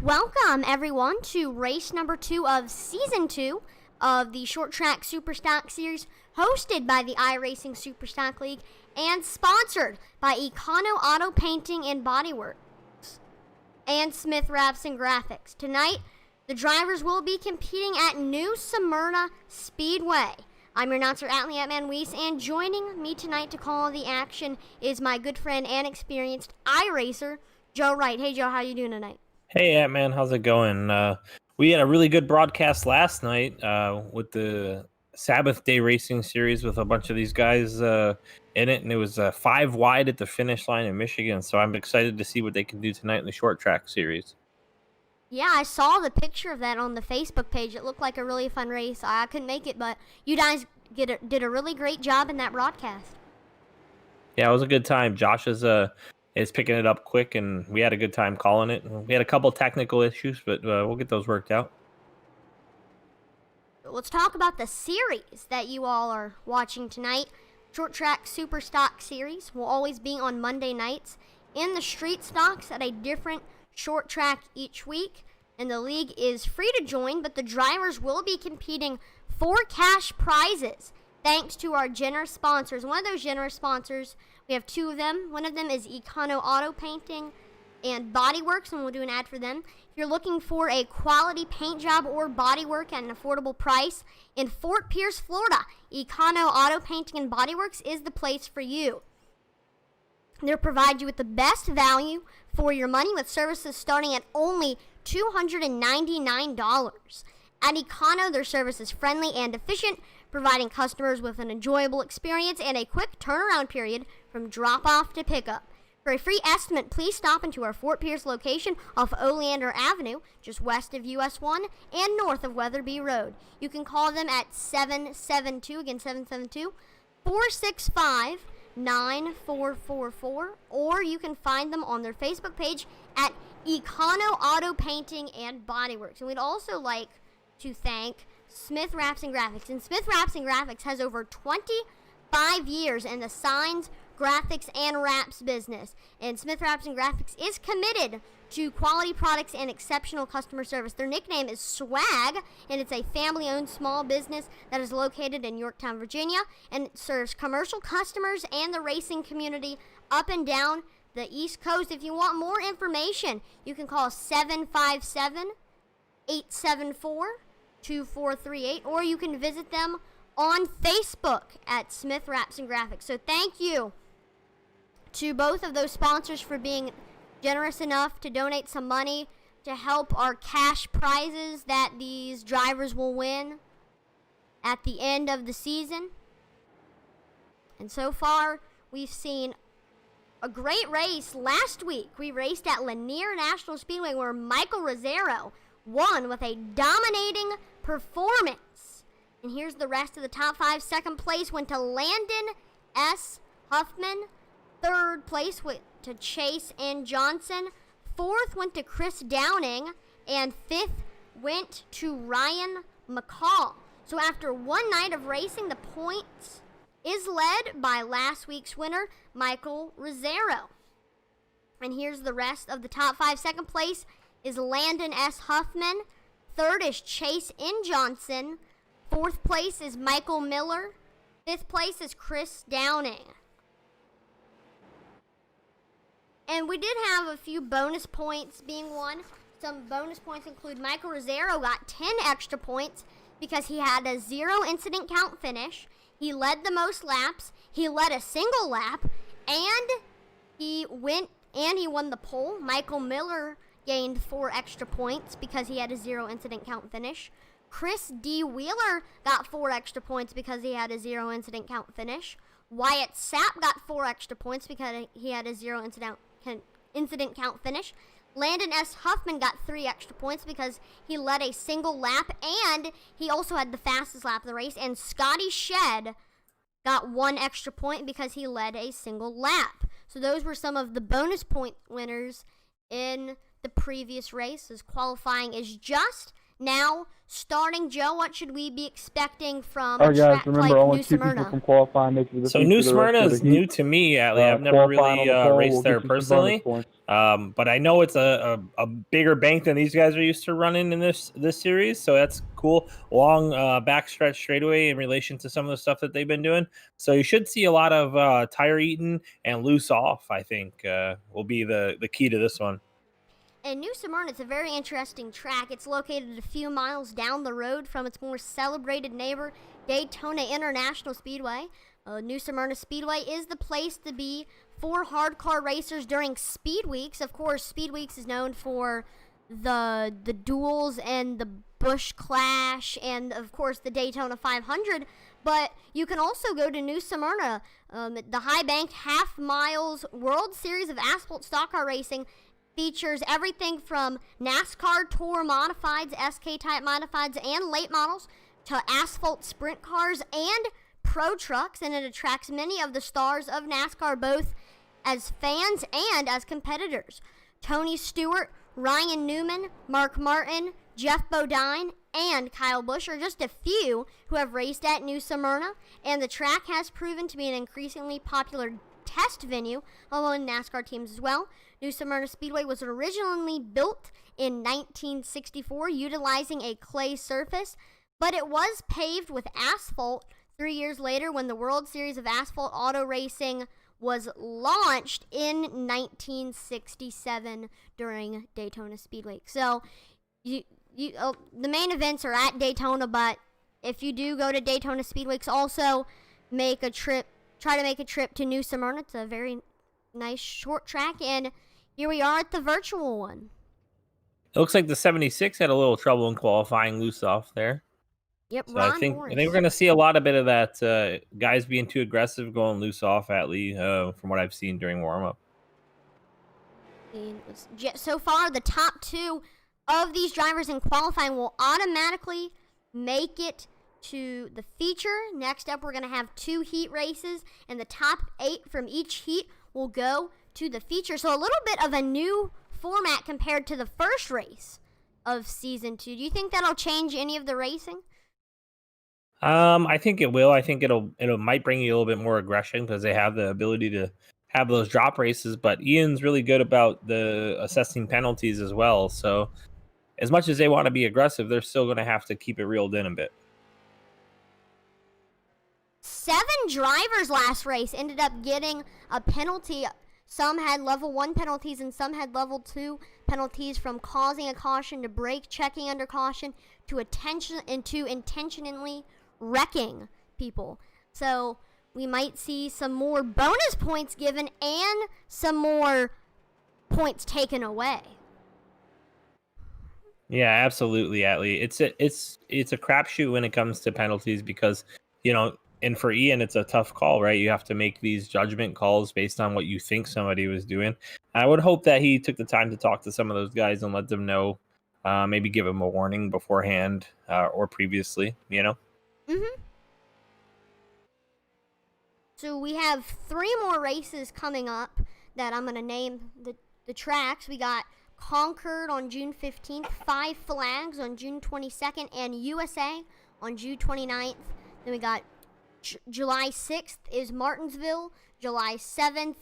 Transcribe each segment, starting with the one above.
Welcome, everyone, to race number 2 of Season 2 of the Short Track Superstock Series, hosted by the iRacing Superstock League and sponsored by Econo Auto Painting and Bodyworks and Smith Wraps and Graphics. Tonight, the drivers will be competing at New Smyrna Speedway. I'm your announcer, Atlee Atman Weiss, and joining me tonight to call the action is my good friend and experienced iRacer, Joe Wright. Hey, Joe, how you doing tonight? Hey, man, how's it going? We had a really good broadcast last night with the Sabbath Day Racing Series with a bunch of these guys in it, and it was 5 wide at the finish line in Michigan, so I'm excited to see what they can do tonight in the Short Track Series. Yeah, I saw the picture of that on the Facebook page. It looked like a really fun race. I couldn't make it, but you guys did a really great job in that broadcast. Yeah, it was a good time. Josh is picking it up quick, and we had a good time calling it. We had a couple technical issues, but we'll get those worked out. Let's talk about the series that you all are watching tonight. Short Track Superstock Series will always be on Monday nights in the street stocks at a different short track each week. And the league is free to join, but the drivers will be competing for cash prizes thanks to our generous sponsors. One of those generous sponsors, we have 2 of them. One of them is Econo Auto Painting and Bodyworks, and we'll do an ad for them. If you're looking for a quality paint job or bodywork at an affordable price in Fort Pierce, Florida, Econo Auto Painting and Bodyworks is the place for you. They'll provide you with the best value for your money with services starting at only $299. At Econo, their service is friendly and efficient, providing customers with an enjoyable experience and a quick turnaround period from drop-off to pickup. For a free estimate, please stop into our Fort Pierce location off Oleander Avenue, just west of US 1 and north of Weatherby Road. You can call them at 772-465-9444, or you can find them on their Facebook page at Econo Auto Painting and Bodyworks. And we'd also like to thank Smith Wraps and Graphics. And Smith Wraps and Graphics has over 25 years in the signs, graphics, and wraps business. And Smith Wraps and Graphics is committed to quality products and exceptional customer service. Their nickname is Swag, and it's a family-owned small business that is located in Yorktown, Virginia, and it serves commercial customers and the racing community up and down the East Coast. If you want more information, you can call 757-874-2438, or you can visit them on Facebook at Smith Wraps and Graphics. So thank you to both of those sponsors for being generous enough to donate some money to help our cash prizes that these drivers will win at the end of the season. And so far, we've seen a great race. Last week, we raced at Lanier National Speedway where Michael Rosero won with a dominating performance. And here's the rest of the top 5. Second place went to Landon S. Huffman. Third place went to Chase N. Johnson. Fourth went to Chris Downing. And fifth went to Ryan McCall. So after one night of racing, the points is led by last week's winner, Michael Rosero. And here's the rest of the top 5. Second place is Landon S. Huffman. Third is Chase N. Johnson. Fourth place is Michael Miller. Fifth place is Chris Downing. And we did have a few bonus points being won. Some bonus points include Michael Rosero got 10 extra points because he had a 0 incident count finish. He led the most laps. He led a single lap, and he won the pole. Michael Miller gained 4 extra points because he had a 0 incident count finish. Chris D. Wheeler got 4 extra points because he had a 0 incident count finish. Wyatt Sapp got 4 extra points because he had a 0 incident count finish. Landon S. Huffman got 3 extra points because he led a single lap, and he also had the fastest lap of the race. And Scotty Shed got 1 extra point because he led a single lap. So those were some of the bonus point winners in the previous race, as qualifying is just now starting. Joe, what should we be expecting from All a right, guys, track remember like only New 2 people Smyrna? from qualifying make it to the So feature. New The rest Smyrna go to is new heat. to me, Allie. I've never Qualifying really on the pole will raced there get you some bonus personally, points. but I know it's a bigger bank than these guys are used to running in this series, so that's cool. Long backstretch straightaway in relation to some of the stuff that they've been doing. So you should see a lot of tire eating and loose off. I think will be the key to this one. And New Smyrna is a very interesting track. It's located a few miles down the road from its more celebrated neighbor, Daytona International Speedway. New Smyrna Speedway is the place to be for hardcore racers during Speed Weeks. Of course, Speed Weeks is known for the duels and the Busch Clash and, of course, the Daytona 500. But you can also go to New Smyrna, the high-banked half-miles World Series of Asphalt Stock Car Racing. Features everything from NASCAR Tour Modifieds, SK-type Modifieds, and late models to asphalt sprint cars and pro trucks, and it attracts many of the stars of NASCAR both as fans and as competitors. Tony Stewart, Ryan Newman, Mark Martin, Jeff Bodine, and Kyle Busch are just a few who have raced at New Smyrna, and the track has proven to be an increasingly popular test venue among NASCAR teams as well. New Smyrna Speedway was originally built in 1964 utilizing a clay surface, but it was paved with asphalt 3 years later when the World Series of Asphalt Auto Racing was launched in 1967 during Daytona Speedway. So the main events are at Daytona, but if you do go to Daytona Speedway, also try to make a trip to New Smyrna. It's a very nice short track, and here we are at the virtual one. It looks like the 76 had a little trouble in qualifying loose off there. Yep, So Ron I think Morris. we're going to see a lot of bit of that guys being too aggressive, going loose off at Lee, from what I've seen during warm up. So far, the top 2 of these drivers in qualifying will automatically make it to the feature. Next up, we're going to have 2 heat races, and the top 8 from each heat will go to the feature. So a little bit of a new format compared to the first race of season 2. Do you think that'll change any of the racing? I think it will. I think it might bring you a little bit more aggression because they have the ability to have those drop races. But Ian's really good about the assessing penalties as well. So as much as they want to be aggressive, they're still going to have to keep it reeled in a bit. 7 drivers last race ended up getting a penalty. Some had level 1 penalties and some had level 2 penalties, from causing a caution to brake checking under caution to intentionally wrecking people. So we might see some more bonus points given and some more points taken away. Yeah, absolutely, Atlee. It's a crapshoot when it comes to penalties because, and for Ian, it's a tough call, right? You have to make these judgment calls based on what you think somebody was doing. I would hope that he took the time to talk to some of those guys and let them know, maybe give them a warning beforehand or previously, Mm-hmm. So we have 3 more races coming up that I'm going to name the tracks. We got Concord on June 15th, 5 Flags on June 22nd, and USA on June 29th. Then we got July 6th is Martinsville. July 13th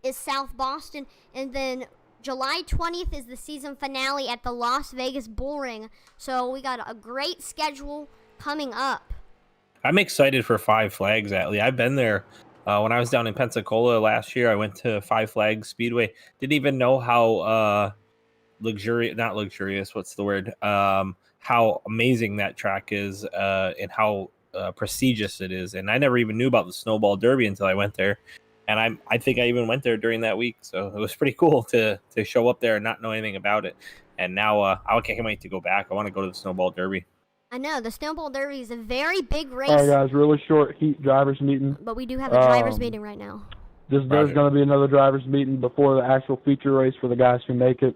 is South Boston. And then July 20th is the season finale at the Las Vegas Bull Ring. So we got a great schedule coming up. I'm excited for 5 Flags, Atlee. I've been there. When I was down in Pensacola last year, I went to 5 Flags Speedway. Didn't even know how not luxurious, what's the word? How amazing that track is and how prestigious it is. And I never even knew about the Snowball Derby until I went there. And I think I even went there during that week. So it was pretty cool to show up there and not know anything about it. And now I can't wait to go back. I want to go to the Snowball Derby. I know, the Snowball Derby is a very big race. All right, guys, really short heat drivers meeting. But we do have a drivers meeting right now. There's going to be another drivers meeting before the actual feature race for the guys who make it.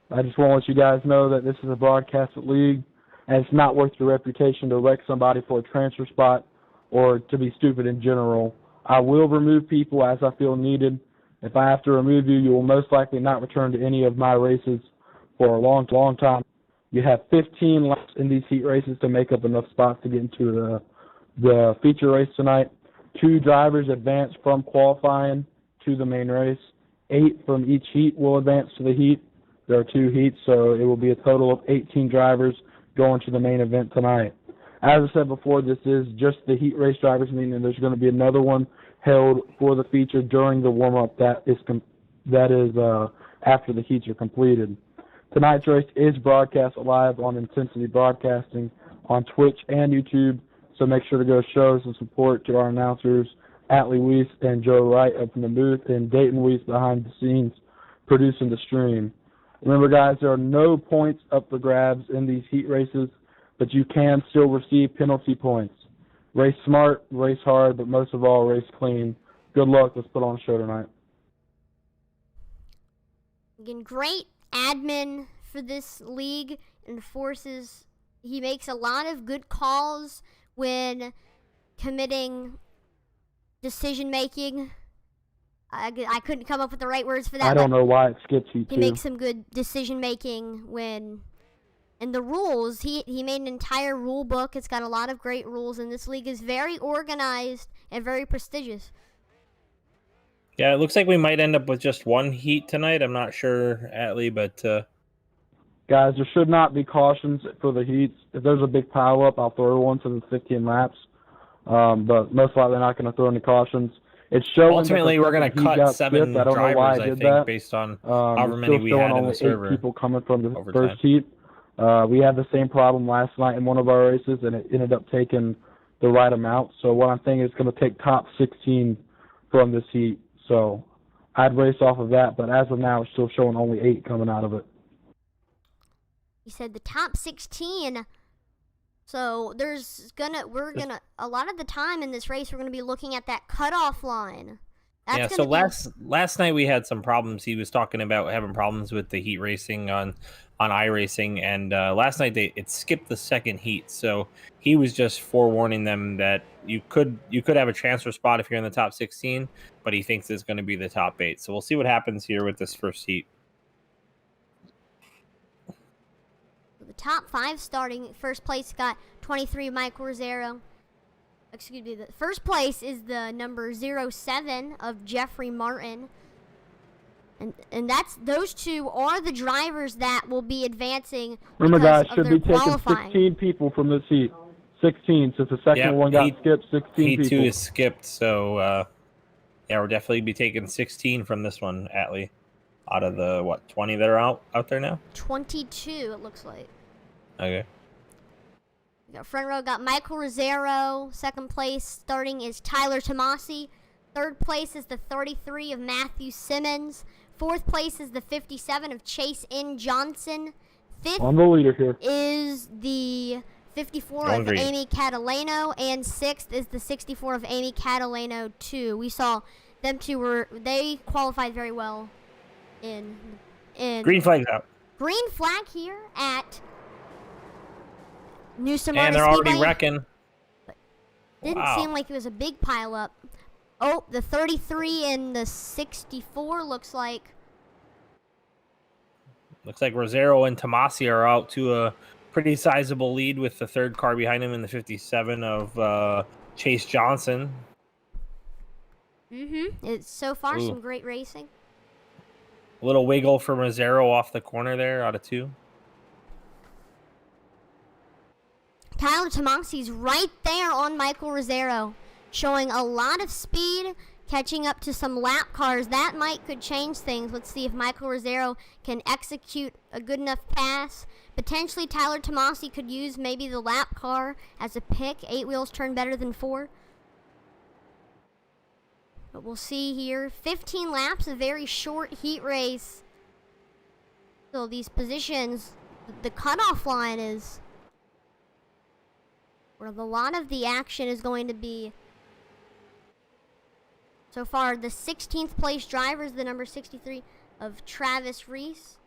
I just want to let you guys know that this is a broadcasted league, and it's not worth your reputation to wreck somebody for a transfer spot or to be stupid in general. I will remove people as I feel needed. If I have to remove you, you will most likely not return to any of my races for a long, long time. You have 15 laps in these heat races to make up enough spots to get into the feature race tonight. 2 drivers advance from qualifying to the main race. 8 from each heat will advance to the heat. There are 2 heats, so it will be a total of 18 drivers going to the main event tonight. As I said before, this is just the heat race drivers meeting, and there's going to be another one held for the feature during the warm-up that is after the heats are completed. Tonight's race is broadcast live on Intensity Broadcasting on Twitch and YouTube, so make sure to go show some support to our announcers, Atlee Weiss and Joe Wright up in the booth, and Dayton Weiss behind the scenes producing the stream. Remember, guys, there are no points up for grabs in these heat races, but you can still receive penalty points. Race smart, race hard, but most of all, race clean. Good luck. Let's put on a show tonight. Again, great admin for this league and he makes a lot of good calls when committing decision making. I couldn't come up with the right words for that. I don't know why it skips heat 2. He makes some good decision making when, and the rules, he made an entire rule book. It's got a lot of great rules, and this league is very organized and very prestigious. Yeah, it looks like we might end up with just 1 heat tonight. I'm not sure, Atlee, but guys, there should not be cautions for the heats. If there's a big pile up, I'll throw one to the 15 laps. But most likely not going to throw any cautions. It's showing ultimately we're going to cut 7 drivers, I think, based on however many we had in the server. 8 people coming from the overtime. First heat. We had the same problem last night in one of our races, and it ended up taking the right amount. So what I'm thinking is going to take top 16 from this heat. So I'd race off of that, but as of now, it's still showing only 8 coming out of it. He said the top 16. So a lot of the time in this race, we're gonna be looking at that cutoff line. So last night we had some problems. He was talking about having problems with the heat racing on iRacing, and last night it skipped the second heat. So he was just forewarning them that you could have a transfer spot if you're in the top 16, but he thinks it's going to be the top 8. So we'll see what happens here with this first heat. The top 5 starting. First place got 23 Mike Rosero. Excuse me. The first place is the number 07 of Jeffrey Martin. And those 2 are the drivers that will be advancing. Remember, guys, should be taking 16 people from this heat. 16, since the second one got skipped, 16 people. Heat 2 is skipped, so we're definitely be taking 16 from this one, Atlee. Out of the, 20 that are out there now? 22, it looks like. Okay. Front row got Michael Rosero. Second place starting is Tyler Tomasi. Third place is the 33 of Matthew Simmons. Fourth place is the 57 of Chase N. Johnson. Fifth I'm the leader here. Is the 54 of Amy Catalano. And sixth is the 64 of Amy Catalano 2. We saw them 2 they qualified very well in green flag's out. Green flag here at New Smyrna and they're already Speedway. wrecking. Didn't seem like it was a big pile up. Oh, the 33 and the 64 looks like. Looks like Rosero and Tomasi are out to a pretty sizable lead with the third car behind him in the 57 of Chase Johnson. It's so far some great racing. A little wiggle from Rosero off the corner there out of 2. Tyler Tomasi's right there on Michael Rosero, showing a lot of speed, catching up to some lap cars. That could change things. Let's see if Michael Rosero can execute a good enough pass. Potentially Tyler Tomasi could use maybe the lap car as a pick. 8 wheels turn better than 4. But we'll see here. 15 laps, a very short heat race. So these positions, the cutoff line is where a lot of the action is going to be. So far, the 16th place driver is the number 63 of Travis Reese.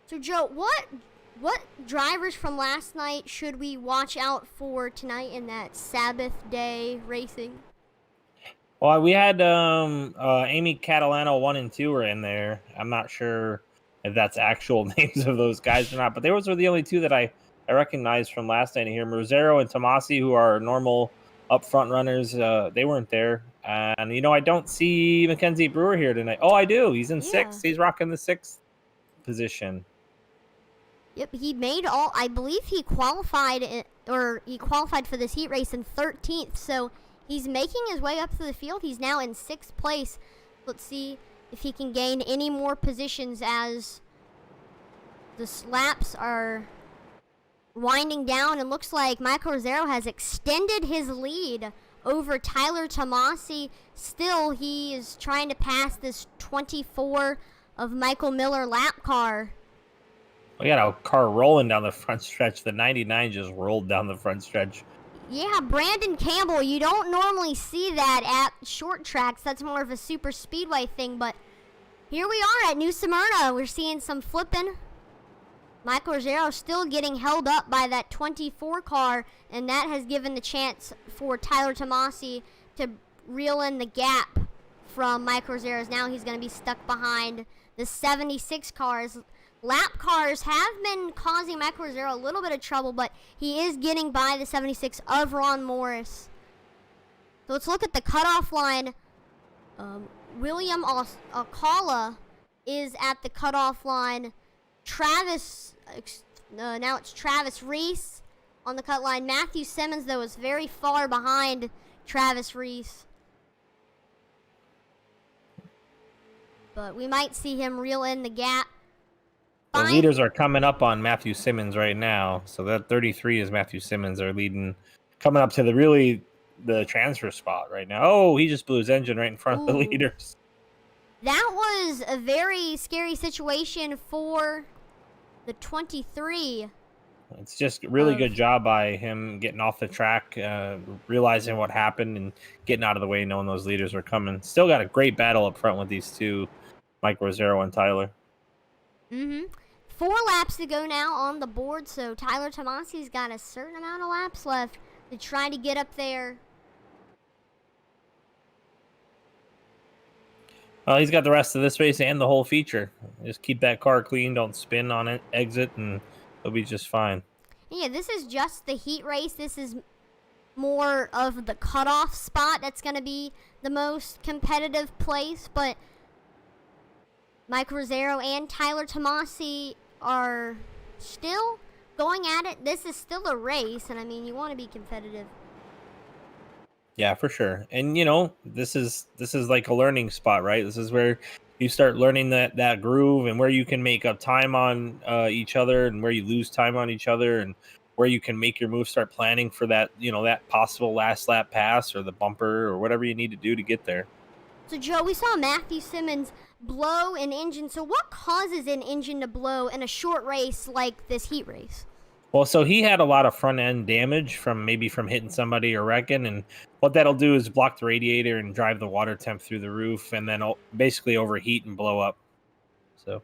So, Joe, what drivers from last night should we watch out for tonight in that Sabbath day racing? Well, we had Amy Catalano 1 and 2 were in there. I'm not sure if that's actual names of those guys or not. But those were the only two that I recognized from last night here. Rosero and Tomasi, who are normal up front runners, they weren't there. And, I don't see Mackenzie Brewer here tonight. Oh, I do. He's in sixth. He's rocking the sixth position. Yep, he made I believe he qualified for this heat race in 13th. So he's making his way up to the field. He's now in 6th place. Let's see if he can gain any more positions as the laps are winding down. It looks like Michael Rosero has extended his lead over Tyler Tomasi. Still, he is trying to pass this 24 of Michael Miller lap car. We got a car rolling down the front stretch. The 99 just rolled down the front stretch. Yeah, Brandon Campbell, you don't normally see that at short tracks. That's more of a super speedway thing, but here we are at New Smyrna. We're seeing some flipping. Michael Rosero still getting held up by that 24 car, and that has given the chance for Tyler Tomasi to reel in the gap from Michael Rosero. Now he's going to be stuck behind the 76 cars. Lap cars have been causing Michael Rosero a little bit of trouble, but he is getting by the 76 of Ron Morris. So let's look at the cutoff line. William Alcala is at the cutoff line. Now it's Travis Reese on the cut line. Matthew Simmons, though, is very far behind Travis Reese. But we might see him reel in the gap. The leaders are coming up on Matthew Simmons right now. So that 33 is Matthew Simmons. They're leading, coming up to the transfer spot right now. Oh, he just blew his engine right in front of the leaders. That was a very scary situation for the 23. It's just really good job by him getting off the track, realizing what happened, and getting out of the way, knowing those leaders were coming. Still got a great battle up front with these two, Mike Rosero and Tyler. 4 laps to go now on the board, so Tyler Tomasi's got a certain amount of laps left to try to get up there. Well, he's got the rest of this race and the whole feature. Just keep that car clean, don't spin on it, exit, and he'll be just fine. Yeah, this is just the heat race. This is more of the cutoff spot that's going to be the most competitive place, but Mike Rosero and Tyler Tomasi are still going at it. This is still a race, and I mean, you want to be competitive. Yeah, for sure. And this is like a learning spot, right? This is where you start learning that groove, and where you can make up time on each other, and where you lose time on each other, and where you can make your move, start planning for that, that possible last lap pass or the bumper or whatever you need to do to get there. So Joe, we saw Matthew Simmons blow an engine. So what causes an engine to blow in a short race like this heat race? Well, so he had a lot of front end damage from hitting somebody or wrecking, and what that'll do is block the radiator and drive the water temp through the roof, and then basically overheat and blow up. So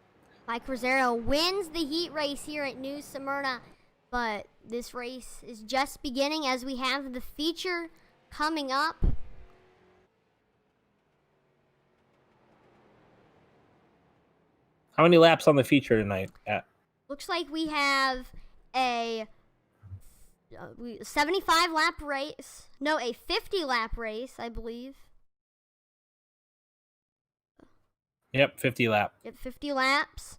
Mike Rosero wins the heat race here at New Smyrna, but this race is just beginning as we have the feature coming up. How many laps on the feature tonight? Looks like we have a 75 lap race. No, a 50 lap race, I believe. Yep, 50 lap. Yep, 50 laps.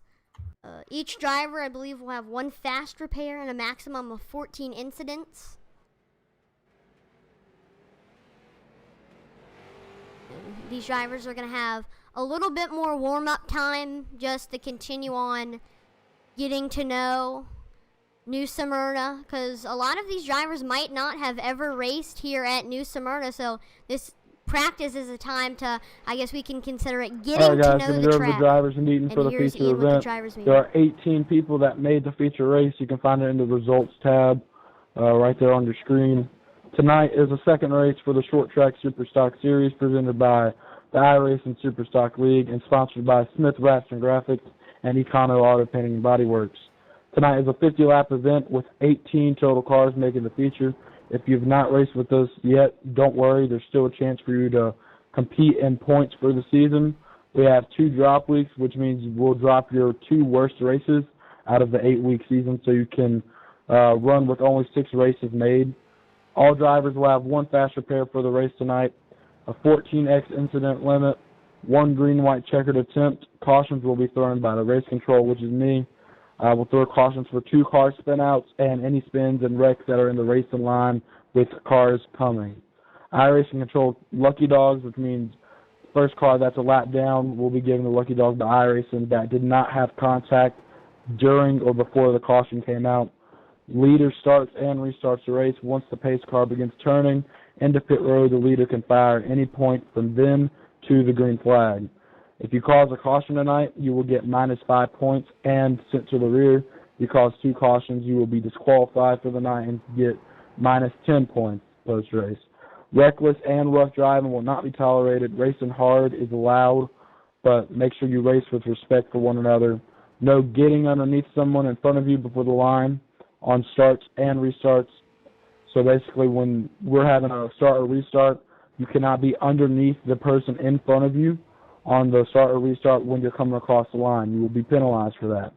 Each driver, I believe, will have 1 fast repair and a maximum of 14 incidents. And these drivers are going to have a little bit more warm-up time just to continue on getting to know New Smyrna, because a lot of these drivers might not have ever raced here at New Smyrna, so this practice is a time to, I guess we can consider it getting to know the track. The drivers meeting for the feature event. There are 18 people that made the feature race. You can find it in the results tab right there on your screen. Tonight is the second race for the Short Track Superstock Series presented by the iRacing Superstock League and sponsored by Smith Rapson Graphics and Econo Auto Painting and Body Works. Tonight is a 50-lap event with 18 total cars making the feature. If you've not raced with us yet, don't worry. There's still a chance for you to compete in points for the season. We have 2 drop weeks, which means we'll drop your 2 worst races out of the 8-week season, so you can run with only 6 races made. All drivers will have 1 fast repair for the race tonight, a 14x incident limit, 1 green-white checkered attempt. Cautions will be thrown by the race control, which is me. We'll throw cautions for 2 car spin-outs and any spins and wrecks that are in the racing line with cars coming. iRacing controls lucky dogs, which means first car that's a lap down will be given the lucky dog to iRacing that did not have contact during or before the caution came out. Leader starts and restarts the race. Once the pace car begins turning into pit road, the leader can fire at any point from then to the green flag. If you cause a caution tonight, you will get -5 points and sent to the rear. If you cause 2 cautions, you will be disqualified for the night and get -10 points post-race. Reckless and rough driving will not be tolerated. Racing hard is allowed, but make sure you race with respect for one another. No getting underneath someone in front of you before the line on starts and restarts. So basically when we're having a start or restart, you cannot be underneath the person in front of you on the start or restart when you're coming across the line. You will be penalized for that.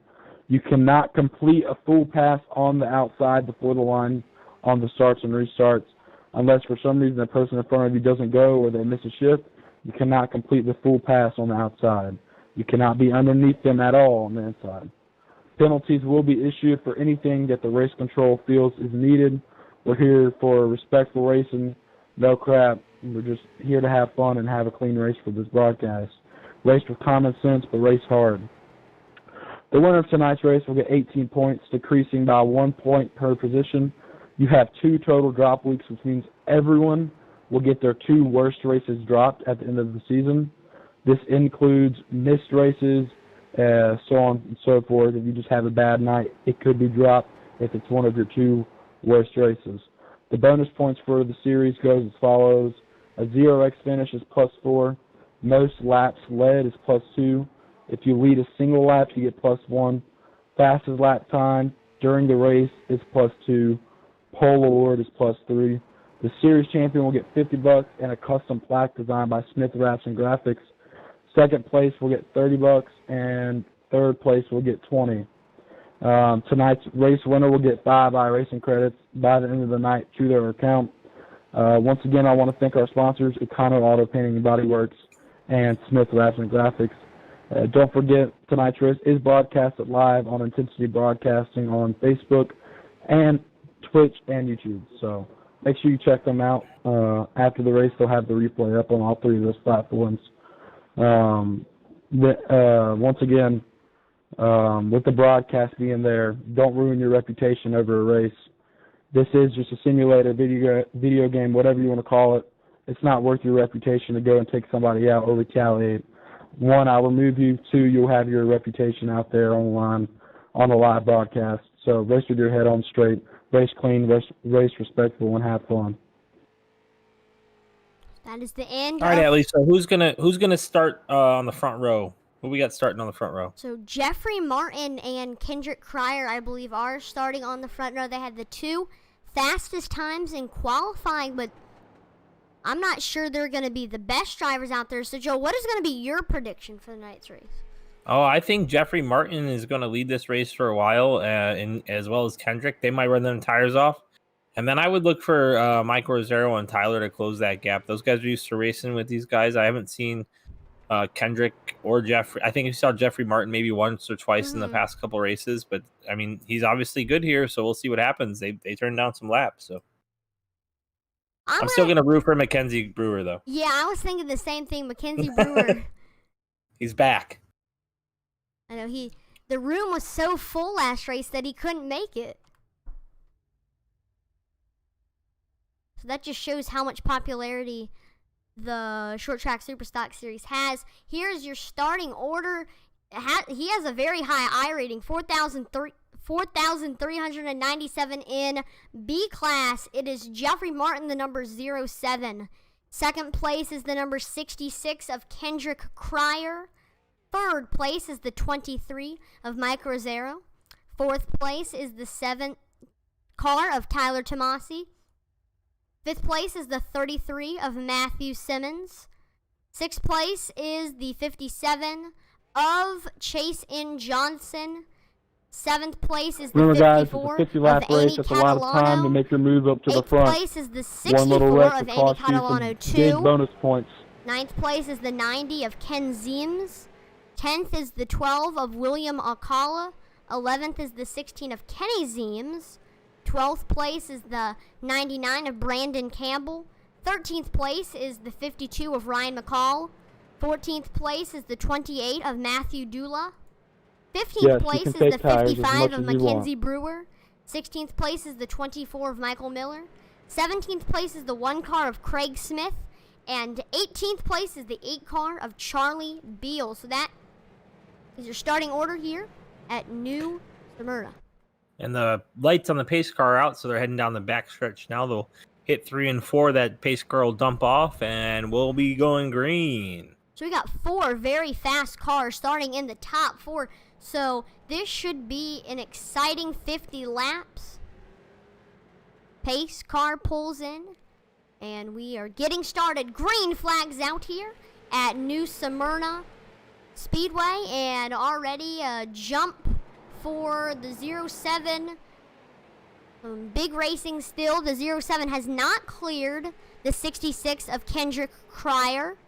You cannot complete a full pass on the outside before the line on the starts and restarts. Unless for some reason the person in front of you doesn't go or they miss a shift, you cannot complete the full pass on the outside. You cannot be underneath them at all on the inside. Penalties will be issued for anything that the race control feels is needed. We're here for respectful racing, no crap. We're just here to have fun and have a clean race for this broadcast. Race with common sense, but race hard. The winner of tonight's race will get 18 points, decreasing by 1 point per position. You have 2 total drop weeks, which means everyone will get their 2 worst races dropped at the end of the season. This includes missed races, so on and so forth. If you just have a bad night, it could be dropped if it's one of your 2 worst races. The bonus points for the series goes as follows. A 0x finish is +4. Most laps led is +2. If you lead a single lap, you get +1. Fastest lap time during the race is +2. Pole award is +3. The series champion will get $50 and a custom plaque designed by Smith Racing Graphics. Second place will get $30 and third place will get $20. Tonight's race winner will get 5 iRacing credits by the end of the night to their account. Once again, I want to thank our sponsors, Econo Auto Painting and Body Works and Smith Racing Graphics. Don't forget, tonight's race is broadcasted live on Intensity Broadcasting on Facebook and Twitch and YouTube. So make sure you check them out. After the race, they'll have the replay up on all 3 of those platforms. Once again, with the broadcast being there, don't ruin your reputation over a race. This is just a simulator, video game, whatever you want to call it. It's not worth your reputation to go and take somebody out or retaliate. 1, I'll remove you. 2, you'll have your reputation out there online on a live broadcast. So race with your head on straight, race clean, race respectful, and have fun. That is the end. All right, Ellie. So who's gonna start on the front row? Who we got starting on the front row? So Jeffrey Martin and Kendrick Cryer, I believe, are starting on the front row. They had the 2 fastest times in qualifying, but I'm not sure they're going to be the best drivers out there. So, Joe, what is going to be your prediction for the night's race? Oh, I think Jeffrey Martin is going to lead this race for a while, as well as Kendrick. They might run them tires off. And then I would look for Mike Rosero and Tyler to close that gap. Those guys are used to racing with these guys. I haven't seen Kendrick or Jeffrey. I think you saw Jeffrey Martin maybe once or twice in the past couple races. But, I mean, he's obviously good here, so we'll see what happens. They turned down some laps, so. I'm still going to root for Mackenzie Brewer, though. Yeah, I was thinking the same thing. Mackenzie Brewer. He's back. I know the room was so full last race that he couldn't make it. So that just shows how much popularity the Short Track Superstock Series has. Here's your starting order. He has a very high I rating, 4,397 in B class. It is Jeffrey Martin, the number 07. Second place is the number 66 of Kendrick Cryer. Third place is the 23 of Mike Rosero. Fourth place is the 7th car of Tyler Tomasi. Fifth place is the 33 of Matthew Simmons. Sixth place is the 57 of Chase N. Johnson. Seventh place is the Remember, guys, it's 54 a 50-lap of race. Annie That's a lot of time to Catalano. make your move up to the Eighth front. place is the One little 64 wreck of will Annie cost you Catalano some big 2. bonus points. Ninth place is the 90 of Ken Zeems. 10th is the 12 of William Alcala. 11th is the 16 of Kenny Zeems. 12th place is the 99 of Brandon Campbell. 13th place is the 52 of Ryan McCall. 14th place is the 28 of Matthew Dula. 15th Yes, you place can is take the tires as 55 much of as you want. Mackenzie Brewer. 16th place is the 24 of Michael Miller. 17th place is the 1 car of Craig Smith. And 18th place is the 8 car of Charlie Beal. So that is your starting order here at New Smyrna. And the lights on the pace car are out, so they're heading down the back stretch now. They'll hit 3 and 4. That pace car will dump off, and we'll be going green. So we got 4 very fast cars starting in the top 4. So this should be an exciting 50 laps. Pace car pulls in, and we are getting started. Green flags out here at New Smyrna Speedway, and already a jump for the 07. Big racing still. The 07 has not cleared the 66 of Kendrick Cryer.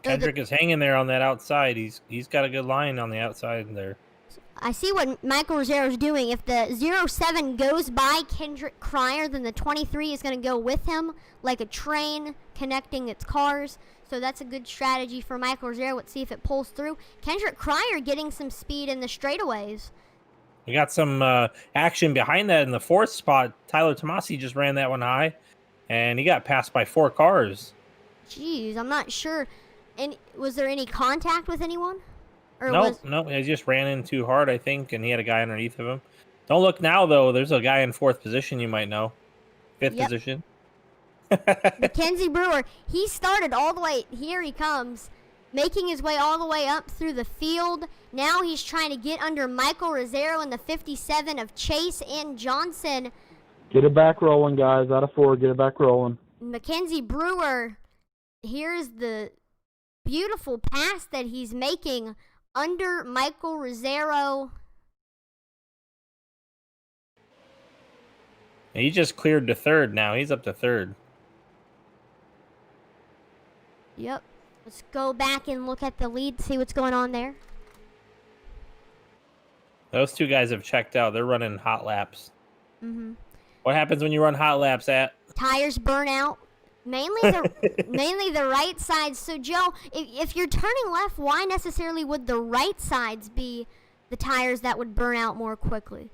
Kendrick is hanging there on that outside. He's got a good line on the outside there. I see what Michael Rosero is doing. If the 07 goes by Kendrick Cryer, then the 23 is going to go with him like a train connecting its cars. So that's a good strategy for Michael Rosero. Let's see if it pulls through. Kendrick Cryer getting some speed in the straightaways. We got some action behind that in the 4th spot. Tyler Tomasi just ran that one high, and he got passed by 4 cars. Jeez, I'm not sure. And was there any contact with anyone? Or No, he just ran in too hard, I think, and he had a guy underneath of him. Don't look now, though. There's a guy in 4th position you might know. 5th position. Mackenzie Brewer, he started all the way. Here he comes, making his way all the way up through the field. Now he's trying to get under Michael Rosero in the 57 of Chase N. Johnson. Get it back rolling, guys. Out of 4, get it back rolling. Mackenzie Brewer, here's the beautiful pass that he's making under Michael Rosero. He just cleared to 3rd now. He's up to 3rd. Yep. Let's go back and look at the lead, see what's going on there. Those 2 guys have checked out. They're running hot laps. Mm-hmm. What happens when you run hot laps at? Tires burn out. Mainly the right sides. So, Joe, if you're turning left, why necessarily would the right sides be the tires that would burn out more quickly?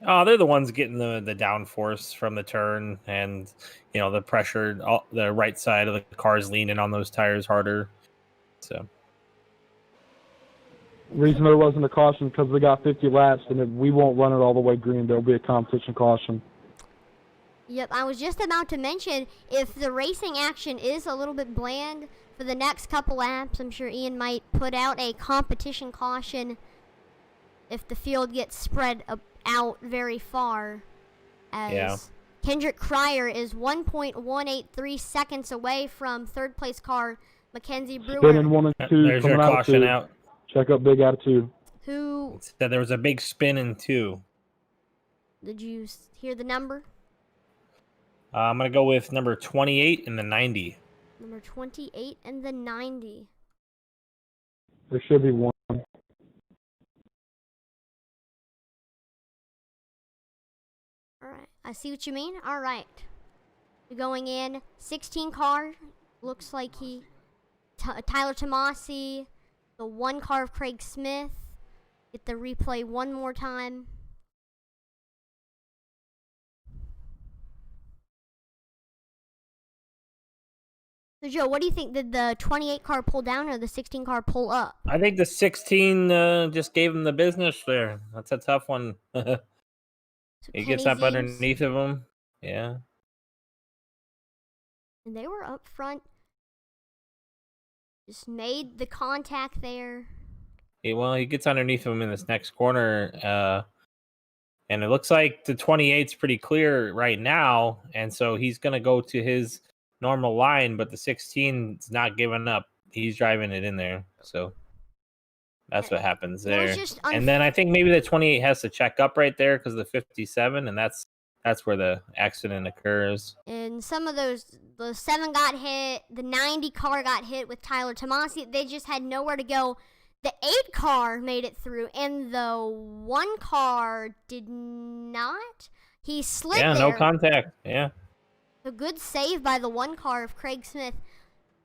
Oh, they're the ones getting the downforce from the turn, and the pressure. The right side of the car is leaning on those tires harder. So, Reason there wasn't a caution because we got 50 laps, and we won't run it all the way green. There'll be a competition caution. Yep, I was just about to mention, if the racing action is a little bit bland for the next couple laps, I'm sure Ian might put out a competition caution if the field gets spread out very far. As Kendrick Cryer is 1.183 seconds away from 3rd place car Mackenzie Brewer. Spinning 1 and 2. There's your caution out. Check up big out of 2. Who? It said there was a big spin in 2. Did you hear the number? I'm going to go with number 28 and the 90. Number 28 and the 90. There should be 1. All right. I see what you mean. All right. Going in. 16 car. Looks like Tyler Tomasi. The 1 car of Craig Smith. Get the replay one more time. So, Joe, what do you think? Did the 28 car pull down or the 16 car pull up? I think the 16 just gave him the business there. That's a tough one. So He gets up underneath of him. Yeah. And they were up front. Just made the contact there. He gets underneath him in this next corner. And it looks like the 28's pretty clear right now. And so he's going to go to his normal line, but the 16's not giving up. he's driving it in there. So that's what happens It was there. just And then I think maybe the 28 has to check up right there because the 57, and that's where the accident occurs. And some of the 7 got hit, the 90 car got hit with Tyler Tomasi. They just had nowhere to go. The 8 car made it through, and the 1 car did not. He slid there. Yeah, no contact. Yeah. A good save by the 1 car of Craig Smith.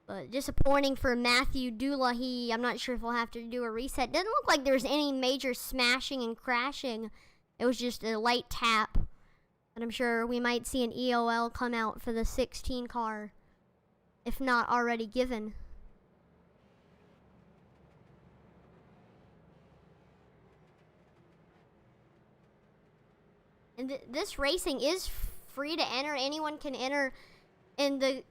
But disappointing for Matthew Dula. I'm not sure if we'll have to do a reset. Doesn't look like there's any major smashing and crashing. It was just a light tap. But I'm sure we might see an EOL come out for the 16 car, if not already given. And this racing is free to enter. Anyone can enter. And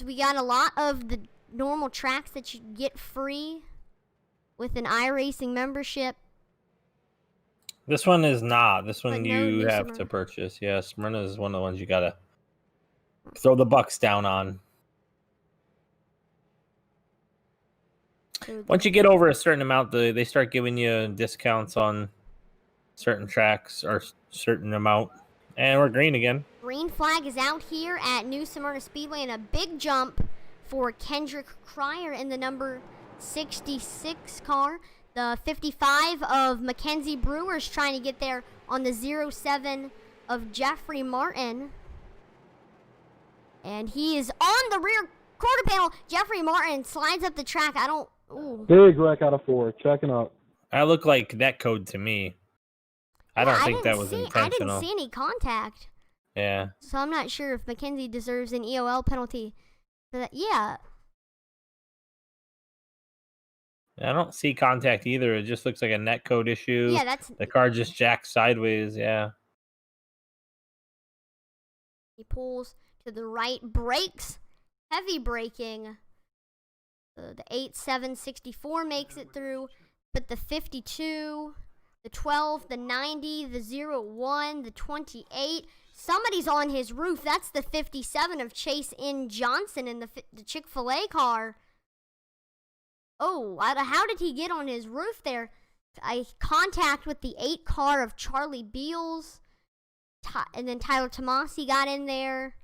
we got a lot of the normal tracks that you get free with an iRacing membership. This one is not. This one But you no have Smyrna. to purchase. Yeah, Smyrna is one of the ones you gotta throw the bucks down on. So Once you get over a certain amount, they start giving you discounts on certain tracks or certain amount. And we're green again. green flag is out here at New Smyrna Speedway, and a big jump for Kendrick Cryer in the number 66 car. The 55 of Mackenzie Brewer is trying to get there on the 07 of Jeffrey Martin. And he is on the rear quarter panel. Jeffrey Martin slides up the track. Ooh. Big wreck out of 4. Checking up. That looked like netcode to me. I don't think that was intentional. I didn't see any contact. Yeah. So I'm not sure if Mackenzie deserves an EOL penalty for that. Yeah. I don't see contact either. It just looks like a netcode issue. Yeah, that's... The car just jacked sideways, yeah. He pulls to the right, brakes, heavy braking. The 8764 makes it through, but the 52, the 12, the 90, the 01, the 28, somebody's on his roof. That's the 57 of Chase N. Johnson in the Chick-fil-A car. Oh, how did he get on his roof there? I contact with the 8 car of Charlie Beals, and then Tyler Tomasi got in there.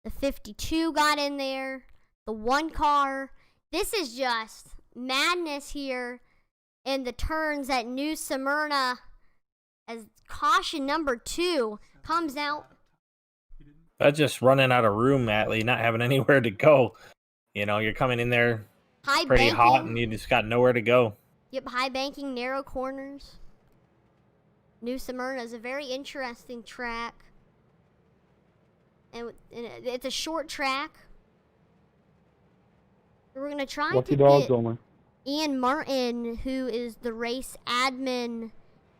The 52 got in there. The 1 car. This is just madness here in the turns at New Smyrna as caution number 2 comes out. That's just running out of room, Atlee, not having anywhere to go. You know, you're coming in there pretty hot and you just got nowhere to go. Yep, high banking, narrow corners. New Smyrna is a very interesting track. And it's a short track. We're going to try Lucky to dogs get only. Ian Martin, who is the race admin.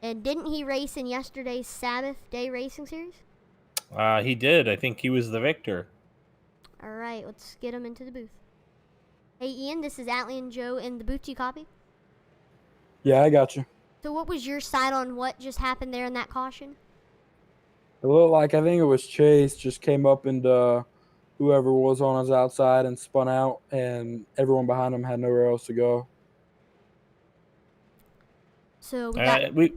And didn't he race in yesterday's Sabbath Day Racing Series? He did. I think he was the victor. All right, let's get him into the booth. Hey, Ian, this is Atlee and Joe in the booth. Do you copy? Yeah, I got you. So what was your side on what just happened there in that caution? It looked like, I think it was Chase, just came up into whoever was on his outside and spun out, and everyone behind him had nowhere else to go. So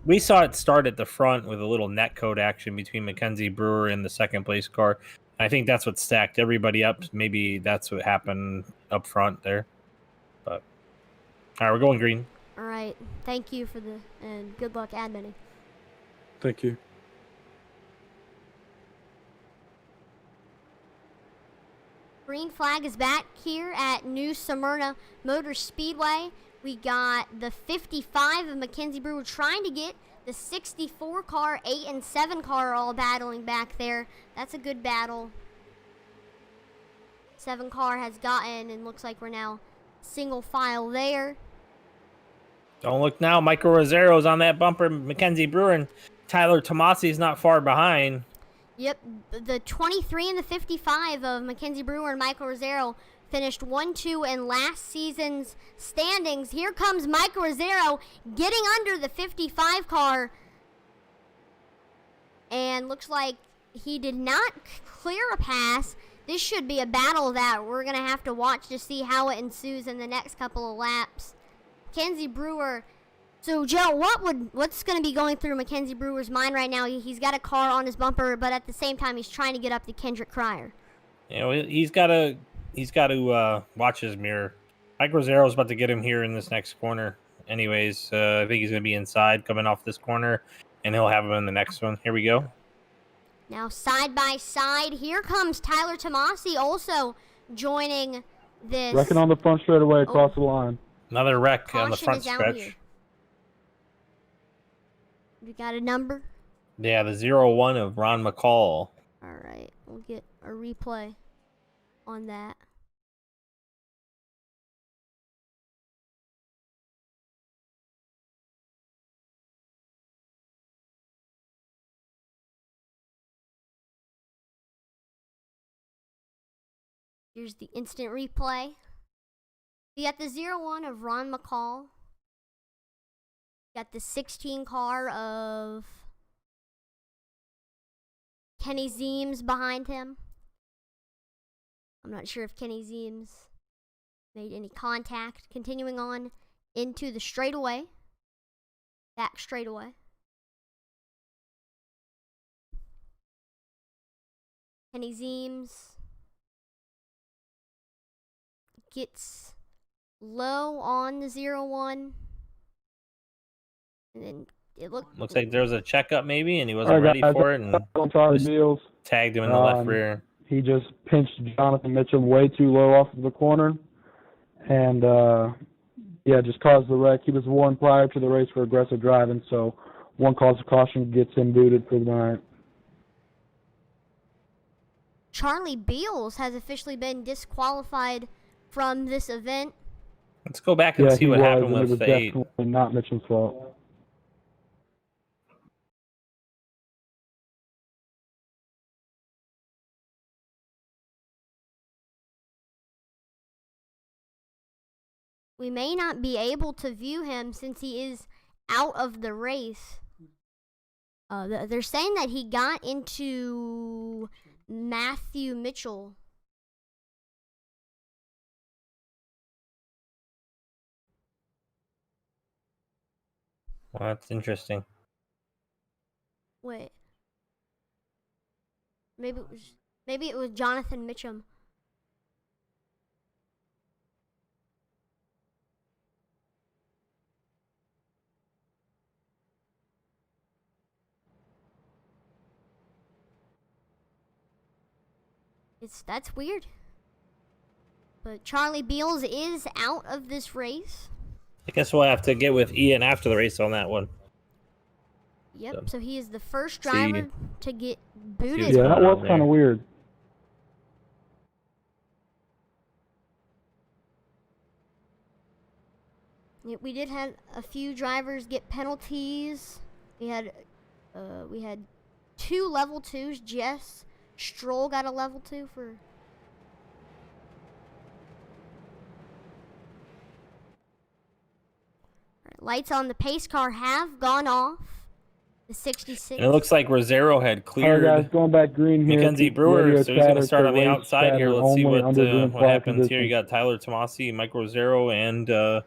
we saw it start at the front with a little netcode action between Mackenzie Brewer and the second place car. I think that's what stacked everybody up. Maybe that's what happened up front there. But all right, we're going green. All right. Thank you for and good luck adminning. Thank you. Green flag is back here at New Smyrna Motor Speedway. We got the 55 of Mackenzie Brewer trying to get the 64 car, 8 and 7 car all battling back there. That's a good battle. 7 car has gotten, and looks like we're now single file there. Don't look now. Michael Rosero's on that bumper. Mackenzie Brewer and Tyler Tomasi's not far behind. Yep, the 23 and the 55 of Mackenzie Brewer and Michael Rosero finished 1-2 in last season's standings. Here comes Michael Rosero getting under the 55 car. And looks like he did not clear a pass. this should be a battle that we're going to have to watch to see how it ensues in the next couple of laps. Mackenzie Brewer. So, Joe, what's going to be going through Mackenzie Brewer's mind right now? He's got a car on his bumper, but at the same time, he's trying to get up to Kendrick Cryer. You know, he's got to watch his mirror. Mike Rosero's about to get him here in this next corner. Anyways, I think he's going to be inside coming off this corner, and he'll have him in the next one. Here we go. Now, side by side, here comes Tyler Tomasi also joining this. Wrecking on the front straightaway across the line. Another wreck on the Caution front is out stretch. here. You got a number? Yeah, the 0-1 of Ron McCall. All right, we'll get a replay on that. Here's the instant replay. You got the 0-1 of Ron McCall. Got the 16 car of Kenny Zeems behind him. I'm not sure if Kenny Zeems made any contact. Continuing on into the straightaway. Back straightaway. Kenny Zeems gets low on the 0-1. And then it looks like there was a checkup maybe, and he wasn't ready for it, and Beals tagged him in the left rear. He just pinched Jonathan Mitchell way too low off of the corner, and just caused the wreck. He was warned prior to the race for aggressive driving, so one cause of caution gets him booted for the night. Charlie Beals has officially been disqualified from this event. Let's go back and see what happened with the 8. Definitely not Mitchell's fault. We may not be able to view him since he is out of the race. They're saying that he got into Matthew Mitchell. Well, that's interesting. Wait. Maybe it was Jonathan Mitchum. That's weird. But Charlie Beals is out of this race. I guess we'll have to get with Ian after the race on that one. Yep, so he is the first driver to get booted. Yeah, that was kind of weird. Yeah, we did have a few drivers get penalties. We had 2 level 2s. Jess Stroll got a level 2 for... Lights on the pace car have gone off. The 66. And it looks like Rosero had cleared All right, guys, going back green here. Mackenzie Brewer, so he's going to start on the outside here. Let's see what happens conditions. here. You got Tyler Tomasi, Mike Rosero, and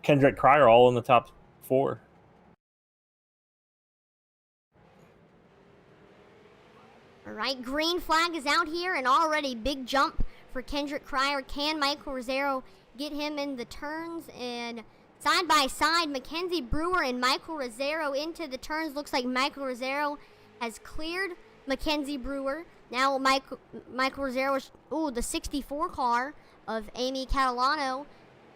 Kendrick Cryer all in the top 4. All right, green flag is out here, and already big jump for Kendrick Cryer. Can Michael Rosero get him in the turns? And side by side, Mackenzie Brewer and Michael Rosero into the turns. Looks like Michael Rosero has cleared Mackenzie Brewer. Now Michael Rosero, the 64 car of Amy Catalano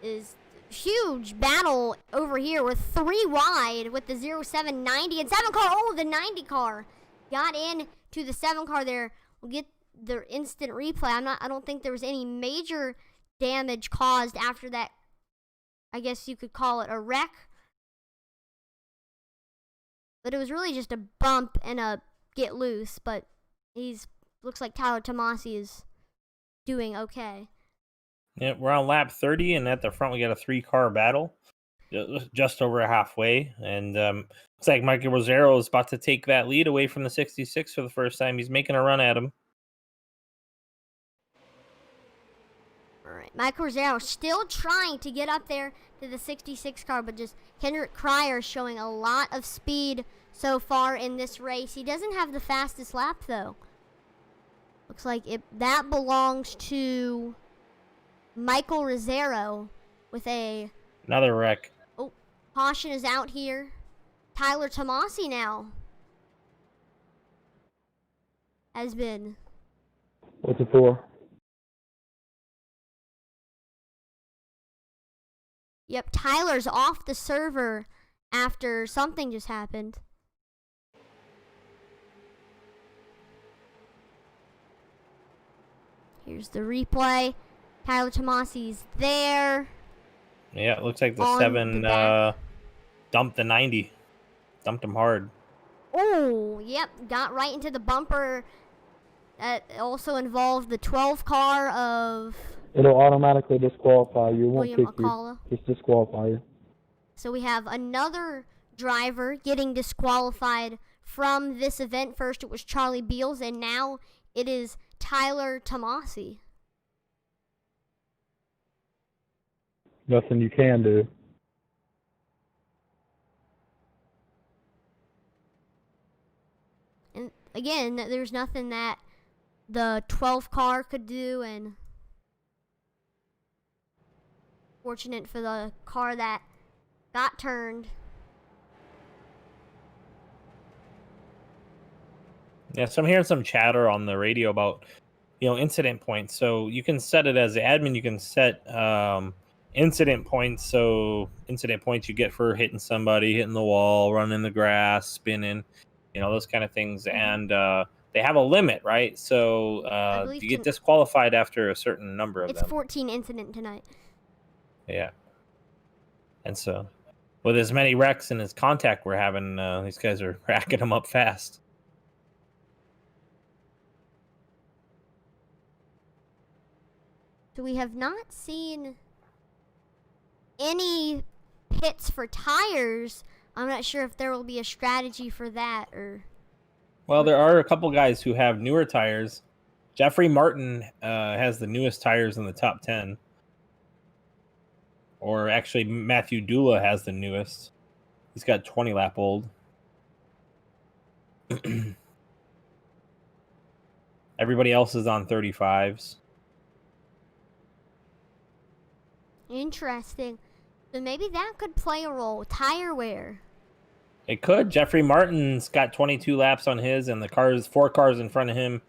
is huge battle over here with 3 wide with the 0790 and 7 car. Oh, the 90 car got in to the 7 car there. We'll get the instant replay. I don't think there was any major damage caused after that. I guess you could call it a wreck. But it was really just a bump and a get loose. But looks like Tyler Tomasi is doing okay. Yeah, we're on lap 30, and at the front we got a 3-car battle, just over halfway. And looks like Michael Rosero is about to take that lead away from the 66 for the first time. He's making a run at him. All right, Michael Rosero still trying to get up there to the 66 car, but just Kendrick Cryer showing a lot of speed so far in this race. He doesn't have the fastest lap, though. Looks like that belongs to Michael Rosero with another wreck. Oh, caution is out here. Tyler Tomasi now has been. What's it for? Yep, Tyler's off the server after something just happened. Here's the replay. Tyler Tomasi's there. Yeah, it looks like the On 7 the back. dumped the 90. Dumped him hard. Oh, yep, got right into the bumper. That also involved the 12 car of It'll automatically disqualify you. It won't William kick you. McCullough. Just disqualify you. So we have another driver getting disqualified from this event. First it was Charlie Beals, and now it is Tyler Tomasi. Nothing you can do. And again, there's nothing that the 12 car could do, and fortunate for the car that got turned. Yeah, so I'm hearing some chatter on the radio about, incident points. So you can set it as the admin. You can set incident points. So incident points you get for hitting somebody, hitting the wall, running in the grass, spinning, those kind of things. And they have a limit, right? So you get disqualified after a certain number of them. It's 14 incident tonight. Yeah. And so with as many wrecks and as contact we're having, these guys are racking them up fast. So we have not seen any pits for tires. I'm not sure if there will be a strategy for that or. Well, there are a couple guys who have newer tires. Jeffrey Martin has the newest tires in the top 10. Or actually, Matthew Dula has the newest. He's got 20 lap old. Everybody else is on 35s. Interesting. So maybe that could play a role. Tire wear. It could. Jeffrey Martin's got 22 laps on his, and the 4 cars in front of him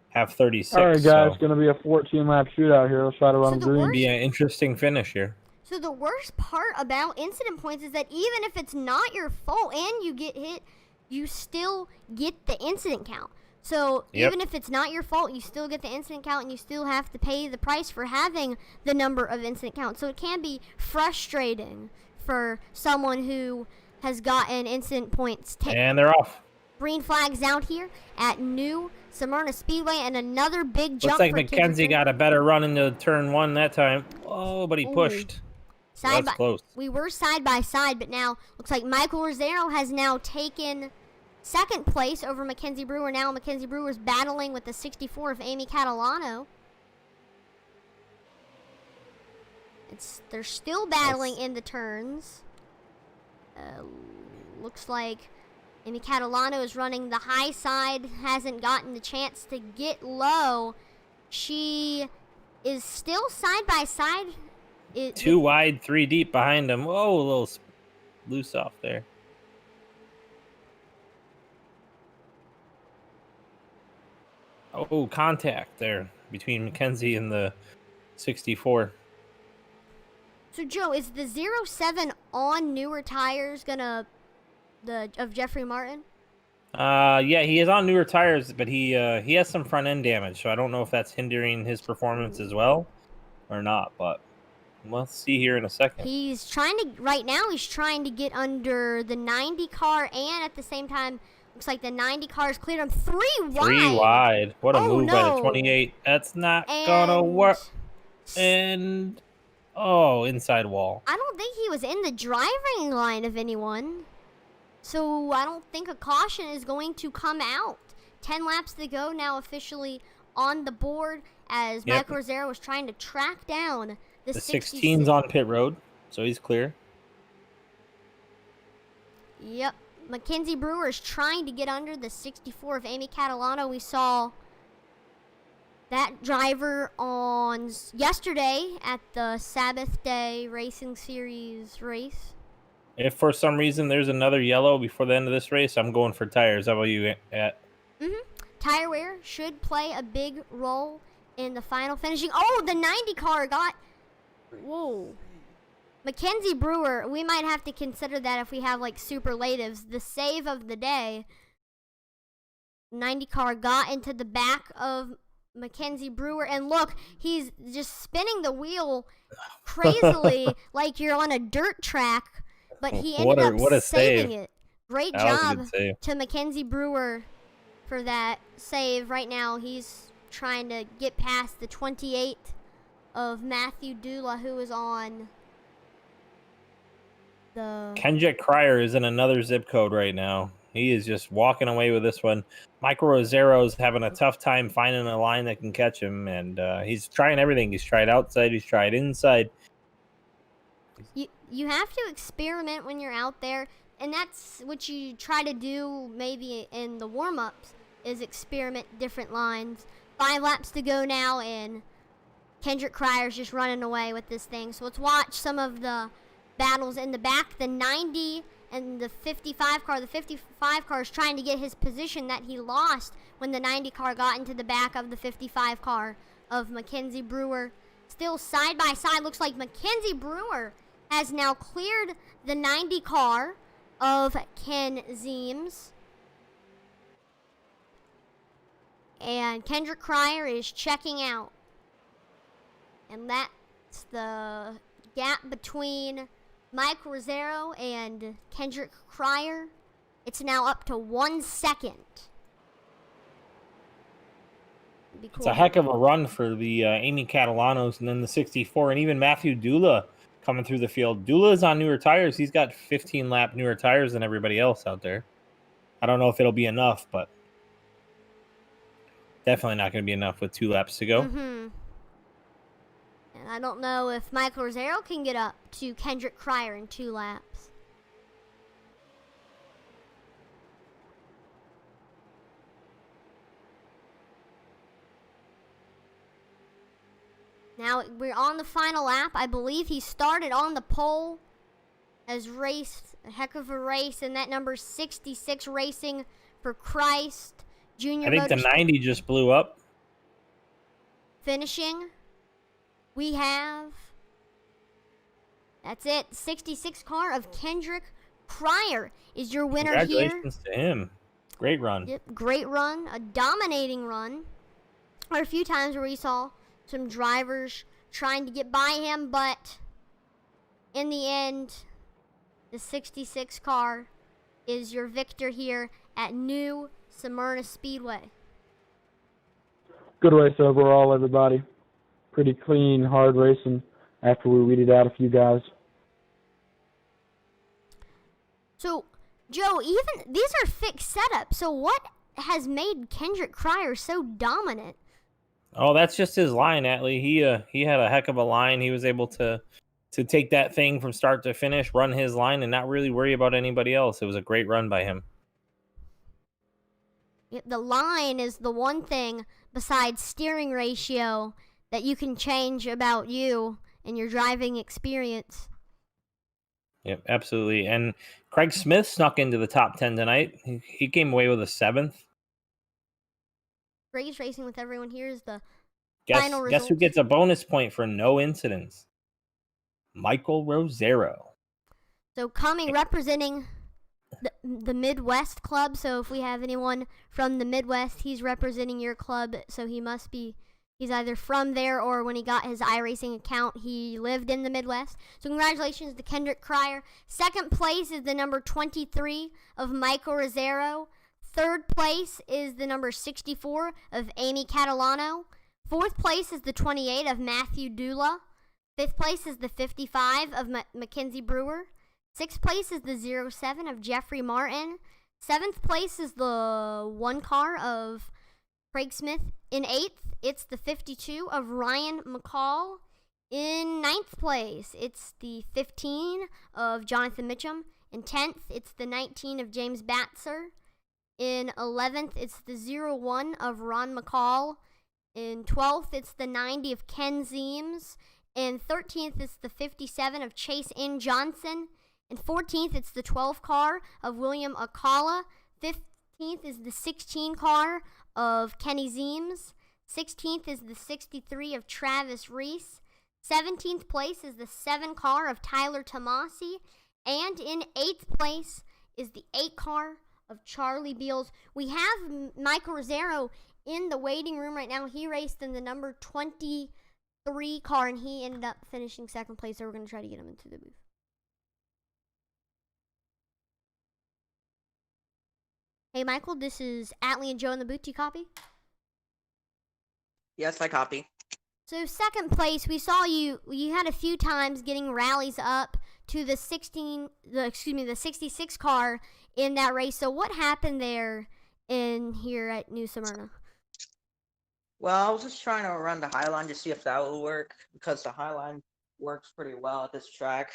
have 36. All right, guys, it's going to be a 14-lap shootout here. Let's try to run green. It'll be an interesting finish here. So the worst part about incident points is that even if it's not your fault and you get hit, you still get the incident count. So even if it's not your fault, you still get the incident count, and you still have to pay the price for having the number of incident counts. So it can be frustrating for someone who has gotten incident points. And they're off. Green flags out here at New Smyrna Speedway, and another big jump. Looks like McKenzie got a better run into turn 1 that time. Oh, but he pushed. That's close. We were side by side, but now looks like Michael Rosero has now taken second place over Mackenzie Brewer. Now Mackenzie Brewer's battling with the 64 of Amy Catalano. They're still battling in the turns. Looks like Amy Catalano is running the high side, hasn't gotten the chance to get low. She is still side by side. 2 wide, 3 deep behind him. Whoa, a little loose off there. Oh, contact there between McKenzie and the 64. So, Joe, is the 07 on newer tires of Jeffrey Martin? Yeah, he is on newer tires, but he has some front end damage, so I don't know if that's hindering his performance as well or not, but we'll see here in a second. Right now he's trying to get under the 90 car, and at the same time, looks like the 90 car has cleared him 3 wide. 3 wide. What a move by the 28. That's not gonna work. And inside wall. I don't think he was in the driving line of anyone. So I don't think a caution is going to come out. 10 laps to go now, officially on the board as Yep. Michael Rosero was trying to track down the 16's on pit road, so he's clear. Yep. Mackenzie Brewer is trying to get under the 64 of Amy Catalano. We saw that driver on yesterday at the Sabbath Day Racing Series race. If for some reason there's another yellow before the end of this race, I'm going for tires. How about you, at? Tire wear should play a big role in the final finishing. Oh, the 90 car got... Whoa. Mackenzie Brewer, we might have to consider that if we have like superlatives. The save of the day. 90 car got into the back of Mackenzie Brewer, and look, he's just spinning the wheel crazily like you're on a dirt track, but he ended up saving it. Great job to Mackenzie Brewer for that save. Right now he's trying to get past the 28 of Matthew Dula, who is on the... Kendrick Cryer is in another zip code right now. He is just walking away with this one. Michael Rosero's having a tough time finding a line that can catch him, and he's trying everything. He's tried outside, he's tried inside. You have to experiment when you're out there, and that's what you try to do maybe in the warm-ups, is experiment different lines. 5 laps to go now, and Kendrick Cryer's just running away with this thing. So let's watch some of the battles in the back. The 90 and the 55 car. The 55 car is trying to get his position that he lost when the 90 car got into the back of the 55 car of Mackenzie Brewer. Still side by side. Looks like Mackenzie Brewer has now cleared the 90 car of Ken Zeems. And Kendrick Cryer is checking out. And that's the gap between Mike Rosero and Kendrick Cryer. It's now up to 1 second. Cool. It's a heck of a run for the Amy Catalanos and then the 64, and even Matthew Dula coming through the field. Dula's on newer tires. He's got 15-lap newer tires than everybody else out there. I don't know if it'll be enough, but definitely not going to be enough with 2 laps to go. And I don't know if Michael Rosero can get up to Kendrick Cryer in 2 laps. Now we're on the final lap. I believe he started on the pole, has raced a heck of a race, and that number 66 racing for Christ Junior. I think the 90 just blew up. Finishing, we have, that's it, 66 car of Kendrick Cryer is your winner here. Congratulations to him. Great run. Yep, great run, a dominating run. There were a few times where we saw some drivers trying to get by him, but in the end, the 66 car is your victor here at New Smyrna Speedway. Good race overall, everybody. Pretty clean, hard racing after we weeded out a few guys. So, Joe, even these are fixed setups. So what has made Kendrick Cryer so dominant? Oh, that's just his line, Atlee. He had a heck of a line. He was able to take that thing from start to finish, run his line, and not really worry about anybody else. It was a great run by him. Yep, the line is the one thing besides steering ratio that you can change about you and your driving experience. Yep, absolutely. And Craig Smith snuck into the top 10 tonight. He came away with a 7th. Grace racing with everyone here is the Guess final who result. gets a bonus point for no incidents? Michael Rosero. So coming representing the Midwest club. So if we have anyone from the Midwest, he's representing your club. So he's either from there or when he got his iRacing account, he lived in the Midwest. So congratulations to Kendrick Cryer. Second place is the number 23 of Michael Rosero. Third place is the number 64 of Amy Catalano. Fourth place is the 28 of Matthew Dula. Fifth place is the 55 of Mackenzie Brewer. Sixth place is the 07 of Jeffrey Martin. Seventh place is the 1 car of Craig Smith. In 8th, it's the 52 of Ryan McCall. In 9th place, it's the 15 of Jonathan Mitchum. In 10th, it's the 19 of James Batzer. In 11th, it's the 01 of Ron McCall. In 12th, it's the 90 of Ken Zeems. In 13th, it's the 57 of Chase N. Johnson. In 14th, it's the 12 car of William Akala. 15th is the 16 car of Kenny Zeems. 16th is the 63 of Travis Reese. 17th place is the 7 car of Tyler Tomasi. And in 8th place is the 8 car of Charlie Beals. We have Michael Rosero in the waiting room right now. He raced in the number 23 car, and he ended up finishing 2nd place, so we're going to try to get him into the booth. Hey, Michael, this is Atlee and Joe in the booth. Do you copy? Yes, I copy. So 2nd place, we saw you had a few times getting rallies up to the 66 car in that race. So what happened there in here at New Smyrna? Well, I was just trying to run the Highline to see if that would work, because the Highline works pretty well at this track.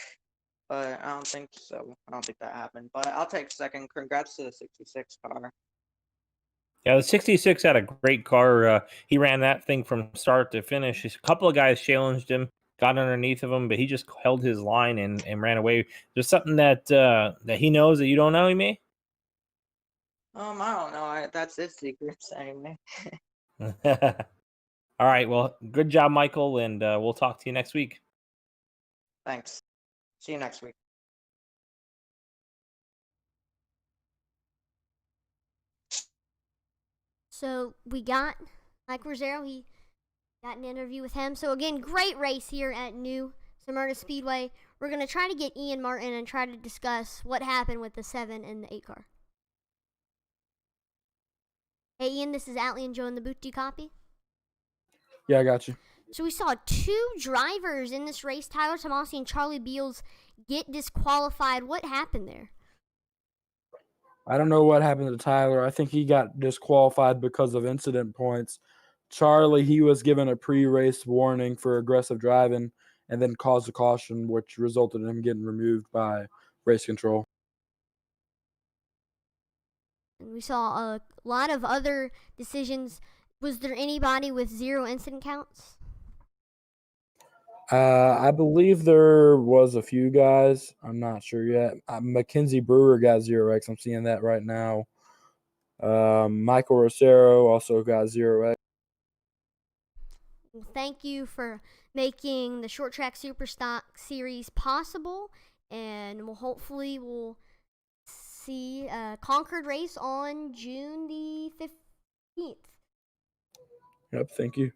But I don't think so. I don't think that happened. But I'll take 2nd. Congrats to the 66 car. Yeah, the 66 had a great car. He ran that thing from start to finish. A couple of guys challenged him, got underneath of him, but he just held his line and ran away. There's something that he knows that you don't know, me? I don't know. That's his secrets anyway. All right, well, good job, Michael, and we'll talk to you next week. Thanks. See you next week. So we got Mike Rosero. He got an interview with him. So again, great race here at New Smyrna Speedway. We're going to try to get Ian Martin and try to discuss what happened with the 7 and the 8 car. Hey, Ian, this is Atlee and Joe in the booth. Do you copy? Yeah, I got you. So we saw 2 drivers in this race, Tyler Tomasi and Charlie Beals, get disqualified. What happened there? I don't know what happened to Tyler. I think he got disqualified because of incident points. Charlie, he was given a pre-race warning for aggressive driving and then caused a caution, which resulted in him getting removed by race control. And we saw a lot of other decisions. Was there anybody with 0 incident counts? I believe there was a few guys. I'm not sure yet. Mackenzie Brewer got 0x. I'm seeing that right now. Michael Rosero also got 0x. Thank you for making the Short Track Superstock Series possible, and we'll see a Concord race on June the 15th. Yep, thank you.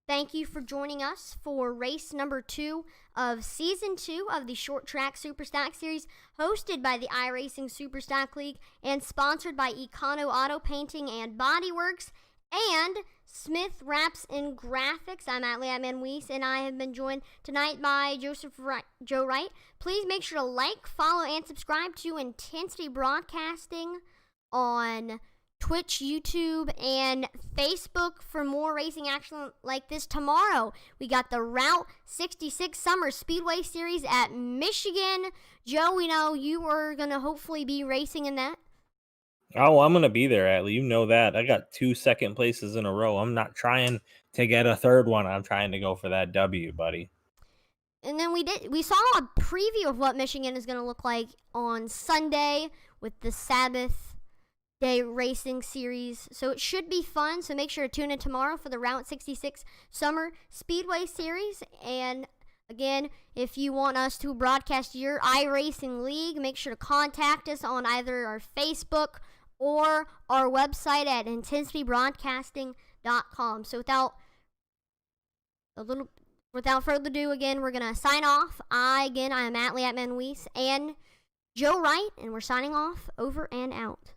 Thank you for joining us for race number 2 of Season 2 of the Short Track Superstock Series, hosted by the iRacing Superstock League and sponsored by Econo Auto Painting and Bodyworks and Smith Wraps and Graphics. I'm Atlee Weiss, and I have been joined tonight by Joe Wright. Please make sure to like, follow, and subscribe to Intensity Broadcasting on Twitch, YouTube, and Facebook for more racing action like this. Tomorrow, we got the Route 66 Summer Speedway Series at Michigan. Joe, we know you are going to hopefully be racing in that. Oh, I'm going to be there, Atlee. You know that. I got 2 second places in a row. I'm not trying to get a 3rd one. I'm trying to go for that W, buddy. And then we saw a preview of what Michigan is going to look like on Sunday with the Sabbath Day Racing Series. So it should be fun. So make sure to tune in tomorrow for the Route 66 Summer Speedway Series. And again, if you want us to broadcast your iRacing League, make sure to contact us on either our Facebook or our website at intensitybroadcasting.com. So without further ado, again, we're going to sign off. I am Atlee Weiss and Joe Wright, and we're signing off. Over and out.